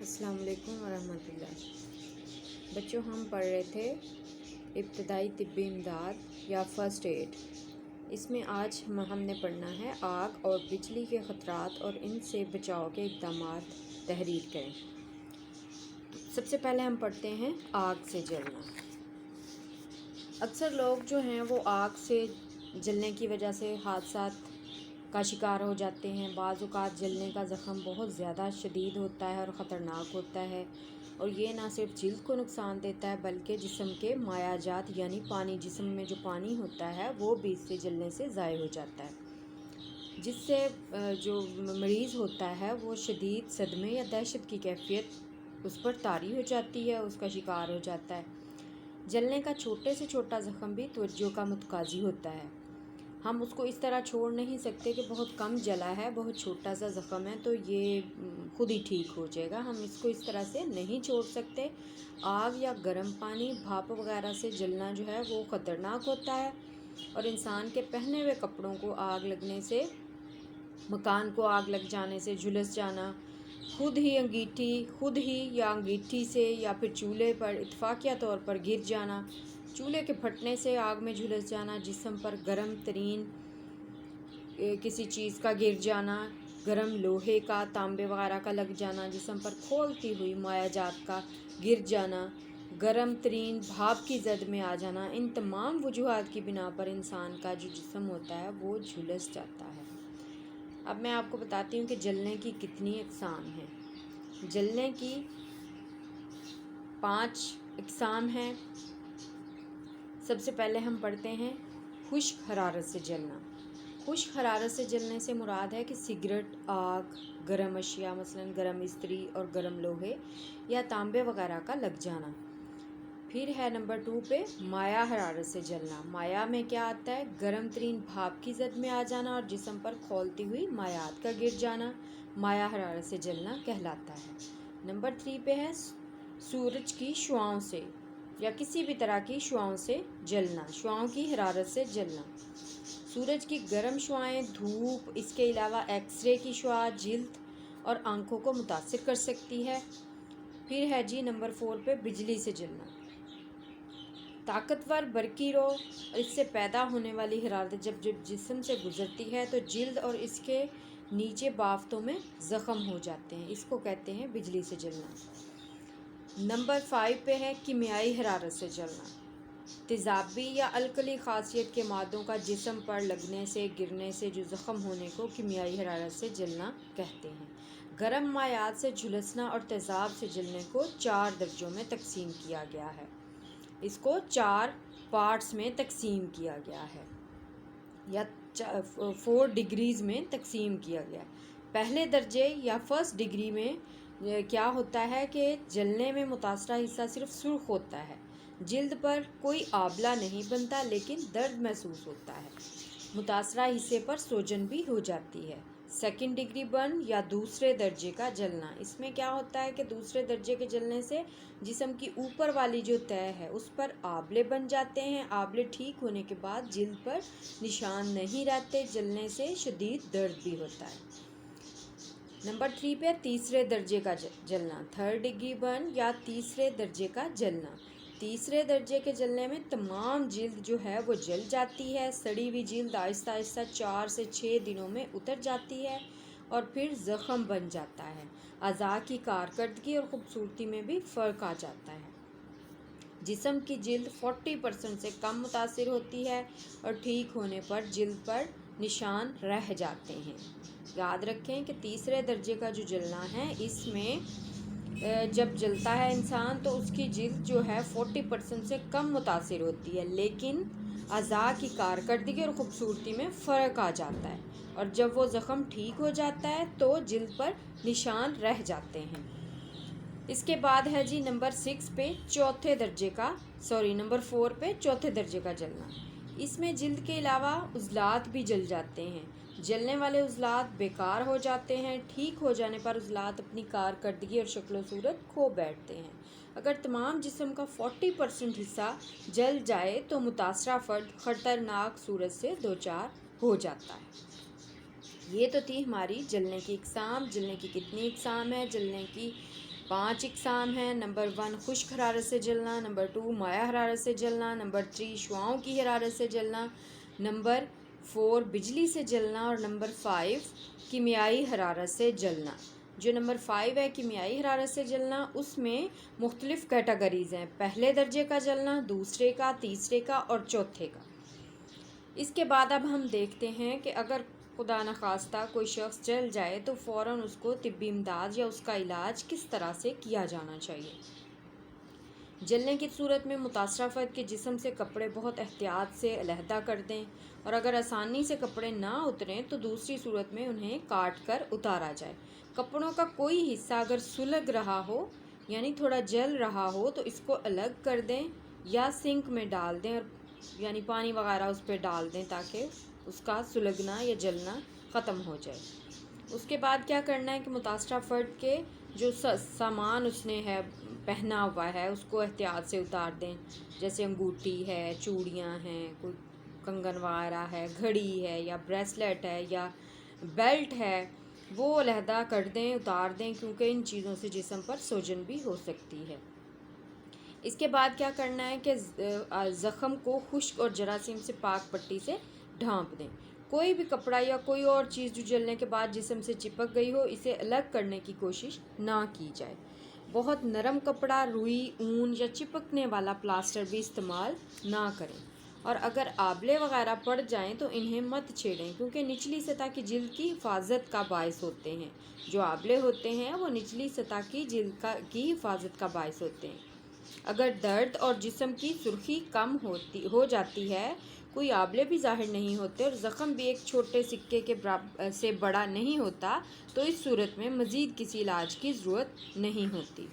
السلام علیکم ورحمۃ اللہ۔ بچوں، ہم پڑھ رہے تھے ابتدائی طبی امداد یا فرسٹ ایڈ۔ اس میں آج ہم نے پڑھنا ہے آگ اور بجلی کے خطرات اور ان سے بچاؤ کے اقدامات تحریر کریں۔ سب سے پہلے ہم پڑھتے ہیں آگ سے جلنا۔ اکثر لوگ جو ہیں وہ آگ سے جلنے کی وجہ سے حادثات کا شکار ہو جاتے ہیں۔ بعض اوقات جلنے کا زخم بہت زیادہ شدید ہوتا ہے اور خطرناک ہوتا ہے، اور یہ نہ صرف جلد کو نقصان دیتا ہے بلکہ جسم کے مائع جات یعنی پانی، جسم میں جو پانی ہوتا ہے وہ بھی اس سے جلنے سے ضائع ہو جاتا ہے، جس سے جو مریض ہوتا ہے وہ شدید صدمے یا دہشت کی کیفیت اس پر طاری ہو جاتی ہے، اس کا شکار ہو جاتا ہے۔ جلنے کا چھوٹے سے چھوٹا زخم بھی توجہ کا متقاضی ہوتا ہے۔ ہم اس کو اس طرح چھوڑ نہیں سکتے کہ بہت کم جلا ہے، بہت چھوٹا سا زخم ہے تو یہ خود ہی ٹھیک ہو جائے گا، ہم اس کو اس طرح سے نہیں چھوڑ سکتے۔ آگ یا گرم پانی، بھاپ وغیرہ سے جلنا جو ہے وہ خطرناک ہوتا ہے، اور انسان کے پہنے ہوئے کپڑوں کو آگ لگنے سے، مکان کو آگ لگ جانے سے جھلس جانا، خود ہی یا انگیٹھی سے یا پھر چولہے پر اتفاقیہ طور پر گر جانا، چولہے کے پھٹنے سے آگ میں جھلس جانا، جسم پر گرم ترین کسی چیز کا گر جانا، گرم لوہے کا، تانبے وغیرہ کا لگ جانا، جسم پر کھولتی ہوئی مائع جات کا گر جانا، گرم ترین بھاپ کی زد میں آ جانا، ان تمام وجوہات کی بنا پر انسان کا جو جسم ہوتا ہے وہ جھلس جاتا ہے۔ اب میں آپ کو بتاتی ہوں کہ جلنے کی کتنی اقسام ہیں۔ جلنے کی 5 اقسام ہیں۔ سب سے پہلے ہم پڑھتے ہیں خشک حرارت سے جلنا۔ خشک حرارت سے جلنے سے مراد ہے کہ سگریٹ، آگ، گرم اشیاء مثلا گرم استری اور گرم لوہے یا تانبے وغیرہ کا لگ جانا۔ پھر ہے نمبر 2 پہ مائع حرارت سے جلنا۔ مائع میں کیا آتا ہے؟ گرم ترین بھاپ کی زد میں آ جانا اور جسم پر کھولتی ہوئی مائعات کا گر جانا مائع حرارت سے جلنا کہلاتا ہے۔ نمبر 3 پہ ہے سورج کی شعاؤں سے یا کسی بھی طرح کی شعاؤں سے جلنا، شعاؤں کی حرارت سے جلنا۔ سورج کی گرم شعائیں، دھوپ، اس کے علاوہ ایکس رے کی شعاع جلد اور آنکھوں کو متاثر کر سکتی ہے۔ پھر ہے جی نمبر 4 پہ بجلی سے جلنا۔ طاقتور برقی رو اور اس سے پیدا ہونے والی حرارت جب جسم سے گزرتی ہے تو جلد اور اس کے نیچے بافتوں میں زخم ہو جاتے ہیں، اس کو کہتے ہیں بجلی سے جلنا۔ نمبر 5 پہ ہے کیمیائی حرارت سے جلنا۔ تیزابی یا الکلی خاصیت کے مادوں کا جسم پر لگنے سے، گرنے سے جو زخم ہونے کو کیمیائی حرارت سے جلنا کہتے ہیں۔ گرم مائعات سے جھلسنا اور تیزاب سے جلنے کو 4 درجوں میں تقسیم کیا گیا ہے، اس کو 4 پارٹس میں تقسیم کیا گیا ہے یا 4 ڈگریز میں تقسیم کیا گیا۔ پہلے درجے یا فرسٹ ڈگری میں کیا ہوتا ہے کہ جلنے میں متاثرہ حصہ صرف سرخ ہوتا ہے، جلد پر کوئی آبلہ نہیں بنتا لیکن درد محسوس ہوتا ہے، متاثرہ حصے پر سوجن بھی ہو جاتی ہے۔ سیکنڈ ڈگری برن یا دوسرے درجے کا جلنا، اس میں کیا ہوتا ہے کہ دوسرے درجے کے جلنے سے جسم کی اوپر والی جو تہہ ہے اس پر آبلے بن جاتے ہیں، آبلے ٹھیک ہونے کے بعد جلد پر نشان نہیں رہتے، جلنے سے شدید درد بھی ہوتا ہے۔ نمبر 3 پہ تیسرے درجے کا جلنا، تھرڈ ڈگری برن یا تیسرے درجے کا جلنا۔ تیسرے درجے کے جلنے میں تمام جلد جو ہے وہ جل جاتی ہے، سڑی ہوئی جلد آہستہ آہستہ 4 سے 6 دنوں میں اتر جاتی ہے اور پھر زخم بن جاتا ہے، اعضاء کی کارکردگی اور خوبصورتی میں بھی فرق آ جاتا ہے۔ جسم کی جلد 40% سے کم متاثر ہوتی ہے اور ٹھیک ہونے پر جلد پر نشان رہ جاتے ہیں۔ یاد رکھیں کہ تیسرے درجے کا جو جلنا ہے اس میں جب جلتا ہے انسان تو اس کی جلد جو ہے 40% سے کم متاثر ہوتی ہے، لیکن اعضاء کی کارکردگی اور خوبصورتی میں فرق آ جاتا ہے، اور جب وہ زخم ٹھیک ہو جاتا ہے تو جلد پر نشان رہ جاتے ہیں۔ اس کے بعد ہے جی نمبر 4 پہ چوتھے درجے کا جلنا۔ اس میں جلد کے علاوہ عضلات بھی جل جاتے ہیں، جلنے والے عضلات بیکار ہو جاتے ہیں، ٹھیک ہو جانے پر عضلات اپنی کارکردگی اور شکل و صورت کھو بیٹھتے ہیں۔ اگر تمام جسم کا 40% حصہ جل جائے تو متاثرہ فرد خطرناک صورت سے دوچار ہو جاتا ہے۔ یہ تو تھی ہماری جلنے کی اقسام۔ جلنے کی کتنی اقسام ہے، جلنے کی 5 اقسام ہیں۔ نمبر 1 خشک حرارت سے جلنا، نمبر 2 مائع حرارت سے جلنا، نمبر 3 شعاؤں کی حرارت سے جلنا، نمبر 4 بجلی سے جلنا، اور نمبر 5 کیمیائی حرارت سے جلنا۔ جو نمبر 5 ہے کیمیائی حرارت سے جلنا، اس میں مختلف کیٹیگریز ہیں، پہلے درجے کا جلنا، دوسرے کا، تیسرے کا اور چوتھے کا۔ اس کے بعد اب ہم دیکھتے ہیں کہ اگر خدا نخواستہ کوئی شخص جل جائے تو فوراً اس کو طبی امداد یا اس کا علاج کس طرح سے کیا جانا چاہیے۔ جلنے کی صورت میں متاثرہ فرد کے جسم سے کپڑے بہت احتیاط سے علیحدہ کر دیں، اور اگر آسانی سے کپڑے نہ اتریں تو دوسری صورت میں انہیں کاٹ کر اتارا جائے۔ کپڑوں کا کوئی حصہ اگر سلگ رہا ہو یعنی تھوڑا جل رہا ہو تو اس کو الگ کر دیں یا سنک میں ڈال دیں، اور یعنی پانی وغیرہ اس پہ ڈال دیں تاکہ اس کا سلگنا یا جلنا ختم ہو جائے۔ اس کے بعد کیا کرنا ہے کہ متاثرہ فرد کے جو سامان اس نے ہے پہنا ہوا ہے اس کو احتیاط سے اتار دیں، جیسے انگوٹھی ہے، چوڑیاں ہیں، کوئی کنگن وغیرہ ہے، گھڑی ہے یا بریسلیٹ ہے یا بیلٹ ہے، وہ علیحدہ کر دیں، اتار دیں، کیونکہ ان چیزوں سے جسم پر سوجن بھی ہو سکتی ہے۔ اس کے بعد کیا کرنا ہے کہ زخم کو خشک اور جراثیم سے پاک پٹی سے ڈھانپ دیں۔ کوئی بھی کپڑا یا کوئی اور چیز جو جلنے کے بعد جسم سے چپک گئی ہو اسے الگ کرنے کی کوشش نہ کی جائے۔ بہت نرم کپڑا، روئی، اون یا چپکنے والا پلاسٹر بھی استعمال نہ کریں، اور اگر آبلے وغیرہ پڑ جائیں تو انہیں مت چھیڑیں، کیونکہ نچلی سطح کی جلد کی حفاظت کا باعث ہوتے ہیں۔ جو آبلے ہوتے ہیں وہ نچلی سطح کی جلد کی حفاظت کا باعث ہوتے ہیں۔ اگر درد اور جسم کی سرخی کم ہو جاتی ہے، کوئی آبلے بھی ظاہر نہیں ہوتے اور زخم بھی ایک چھوٹے سکے کے سے بڑا نہیں ہوتا، تو اس صورت میں مزید کسی علاج کی ضرورت نہیں ہوتی۔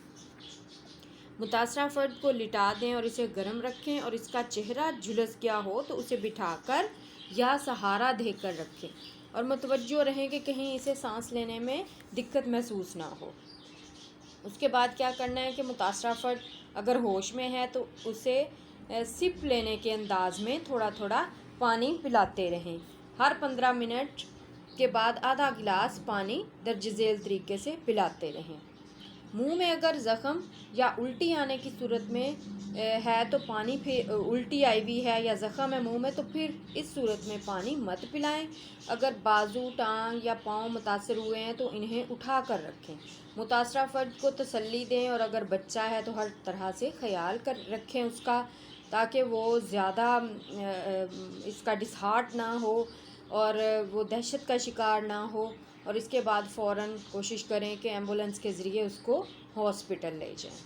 متاثرہ فرد کو لٹا دیں اور اسے گرم رکھیں، اور اس کا چہرہ جھلس گیا ہو تو اسے بٹھا کر یا سہارا دے کر رکھیں، اور متوجہ رہیں کہ کہیں اسے سانس لینے میں دقت محسوس نہ ہو۔ اس کے بعد کیا کرنا ہے کہ متاثرہ فرد اگر ہوش میں ہے تو اسے سپ لینے کے انداز میں تھوڑا تھوڑا پانی پلاتے رہیں۔ ہر 15 منٹ کے بعد آدھا گلاس پانی درج ذیل طریقے سے پلاتے رہیں۔ منہ میں اگر زخم یا الٹی آنے کی صورت میں ہے تو پانی پھر الٹی آئی ہوئی ہے یا زخم ہے منہ میں تو پھر اس صورت میں پانی مت پلائیں۔ اگر بازو، ٹانگ یا پاؤں متاثر ہوئے ہیں تو انہیں اٹھا کر رکھیں۔ متاثرہ فرد کو تسلی دیں، اور اگر بچہ ہے تو ہر طرح سے خیال رکھیں اس کا، تاکہ وہ زیادہ اس کا ڈسہارٹ نہ ہو اور وہ دہشت کا شکار نہ ہو، اور اس کے بعد فوراً کوشش کریں کہ ایمبولنس کے ذریعے اس کو ہاسپٹل لے جائیں۔